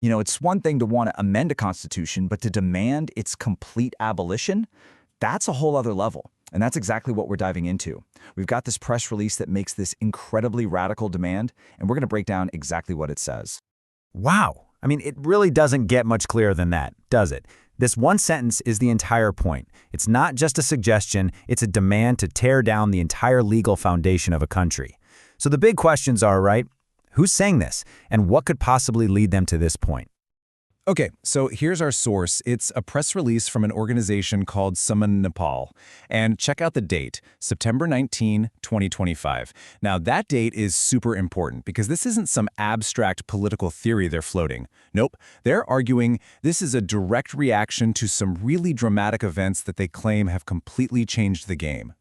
It's one thing to want to amend a constitution, but to demand its complete abolition, that's a whole other level. And that's exactly what we're diving into. We've got this press release that makes this incredibly radical demand, and we're going to break down exactly what it says. Wow. I mean, it really doesn't get much clearer than that, does it? This one sentence is the entire point. It's not just a suggestion, it's a demand to tear down the entire legal foundation of a country. So the big questions are, right? Who's saying this, and what could possibly lead them to this point? Okay, so here's our source. It's a press release from an organization called SAMAN-Nepal. And check out the date, September 19, 2025. Now, that date is super important because this isn't some abstract political theory they're floating. Nope, they're arguing this is a direct reaction to some really dramatic events that they claim have completely changed the game.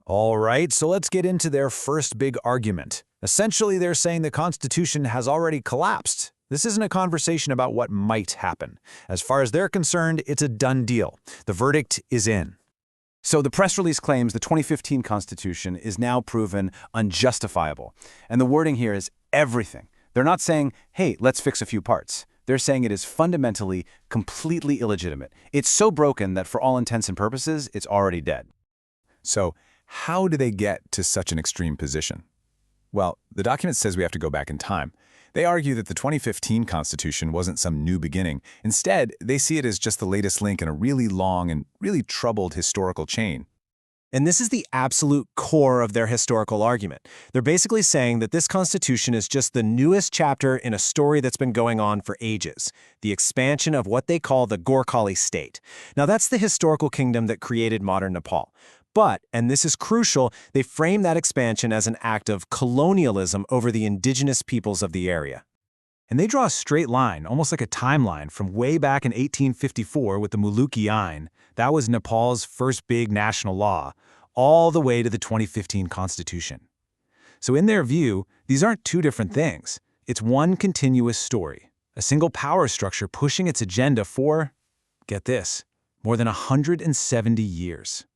All right, so let's get into their first big argument. Essentially, they're saying the Constitution has already collapsed. This isn't a conversation about what might happen. As far as they're concerned, it's a done deal. The verdict is in. So the press release claims the 2015 Constitution is now proven unjustifiable. And the wording here is everything. They're not saying, hey, let's fix a few parts. They're saying it is fundamentally, completely illegitimate. It's so broken that for all intents and purposes, it's already dead. So how do they get to such an extreme position? Well, the document says we have to go back in time. They argue that the 2015 Constitution wasn't some new beginning. Instead, they see it as just the latest link in a really long and really troubled historical chain. And this is the absolute core of their historical argument. They're basically saying that this Constitution is just the newest chapter in a story that's been going on for ages, the expansion of what they call the Gorkhali state. Now, that's the historical kingdom that created modern Nepal. But, and this is crucial, they frame that expansion as an act of colonialism over the indigenous peoples of the area. And they draw a straight line, almost like a timeline, from way back in 1854 with the Muluki Ain, that was Nepal's first big national law, all the way to the 2015 Constitution. So in their view, these aren't two different things. It's one continuous story, a single power structure pushing its agenda for, get this, more than 170 years.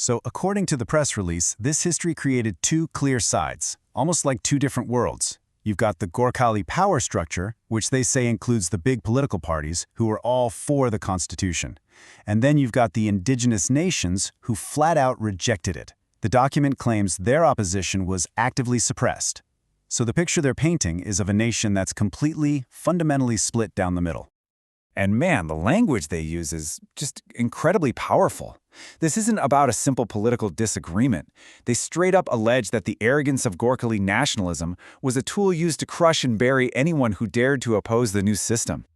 So according to the press release, this history created two clear sides, almost like two different worlds. You've got the Gorkhali power structure, which they say includes the big political parties, who are all for the Constitution. And then you've got the indigenous nations, who flat out rejected it. The document claims their opposition was actively suppressed. So the picture they're painting is of a nation that's completely, fundamentally split down the middle. And man, the language they use is just incredibly powerful. This isn't about a simple political disagreement. They straight up allege that the arrogance of Gorkhali nationalism was a tool used to crush and bury anyone who dared to oppose the new system.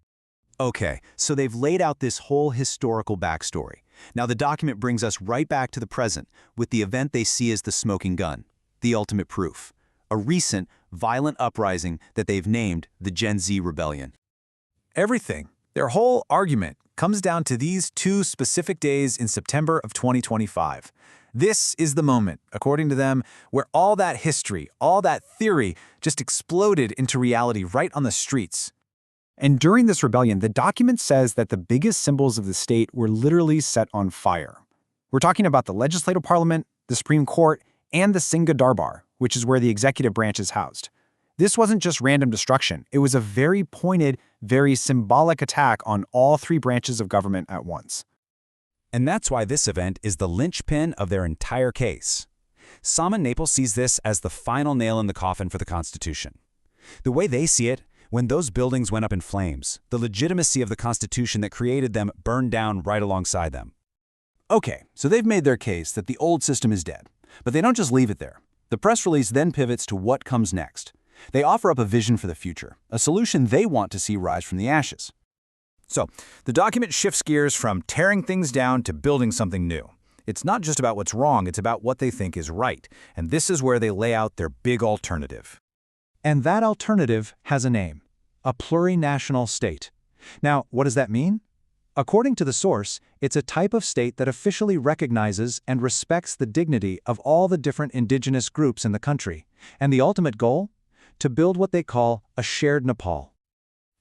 Okay, so they've laid out this whole historical backstory. Now the document brings us right back to the present, with the event they see as the smoking gun, the ultimate proof, a recent, violent uprising that they've named the Gen Z Rebellion. Everything, their whole argument, comes down to these two specific days in September of 2025. This is the moment, according to them, where all that history, all that theory, just exploded into reality right on the streets. And during this rebellion, the document says that the biggest symbols of the state were literally set on fire. We're talking about the legislative parliament, the Supreme Court, and the Singha Durbar, which is where the executive branch is housed. This wasn't just random destruction. It was a very pointed, very symbolic attack on all three branches of government at once. And that's why this event is the linchpin of their entire case. SAMAN-Nepal sees this as the final nail in the coffin for the Constitution. The way they see it, when those buildings went up in flames, the legitimacy of the Constitution that created them burned down right alongside them. Okay, so they've made their case that the old system is dead. But they don't just leave it there. The press release then pivots to what comes next. They offer up a vision for the future, a solution they want to see rise from the ashes. So, the document shifts gears from tearing things down to building something new. It's not just about what's wrong, it's about what they think is right. And this is where they lay out their big alternative. And that alternative has a name, a plurinational state. Now, what does that mean? According to the source, it's a type of state that officially recognizes and respects the dignity of all the different indigenous groups in the country. And the ultimate goal? To build what they call a shared Nepal.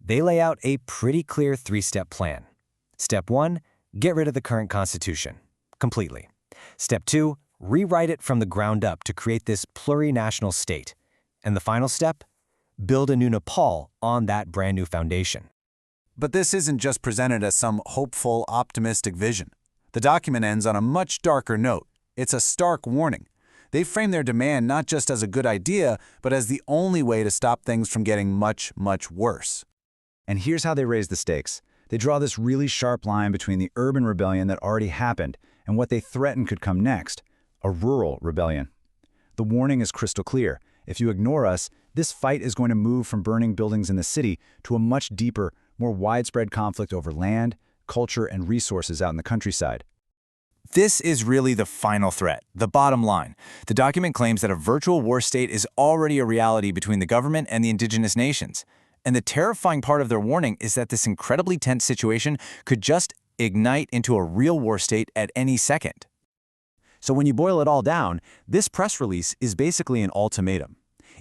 They lay out a pretty clear three-step plan. Step 1, get rid of the current constitution. Completely. Step 2, rewrite it from the ground up to create this plurinational state. And the final step? build a new Nepal on that brand new foundation. But this isn't just presented as some hopeful, optimistic vision. The document ends on a much darker note. It's a stark warning. They frame their demand not just as a good idea, but as the only way to stop things from getting much, much worse. And here's how they raise the stakes. They draw this really sharp line between the urban rebellion that already happened and what they threaten could come next, a rural rebellion. The warning is crystal clear. If you ignore us, this fight is going to move from burning buildings in the city to a much deeper, more widespread conflict over land, culture, and resources out in the countryside. This is really the final threat, the bottom line. The document claims that a virtual war state is already a reality between the government and the indigenous nations. And the terrifying part of their warning is that this incredibly tense situation could just ignite into a real war state at any second. So when you boil it all down, this press release is basically an ultimatum.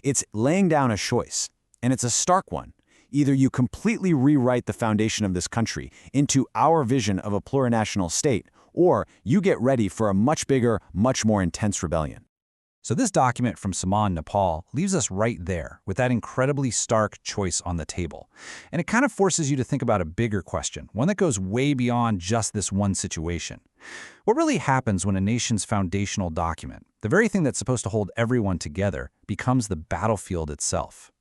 It's laying down a choice, and it's a stark one. Either you completely rewrite the foundation of this country into our vision of a plurinational state, or you get ready for a much bigger, much more intense rebellion. So this document from SAMAN-Nepal leaves us right there with that incredibly stark choice on the table. And it kind of forces you to think about a bigger question, one that goes way beyond just this one situation. What really happens when a nation's foundational document, the very thing that's supposed to hold everyone together, becomes the battlefield itself?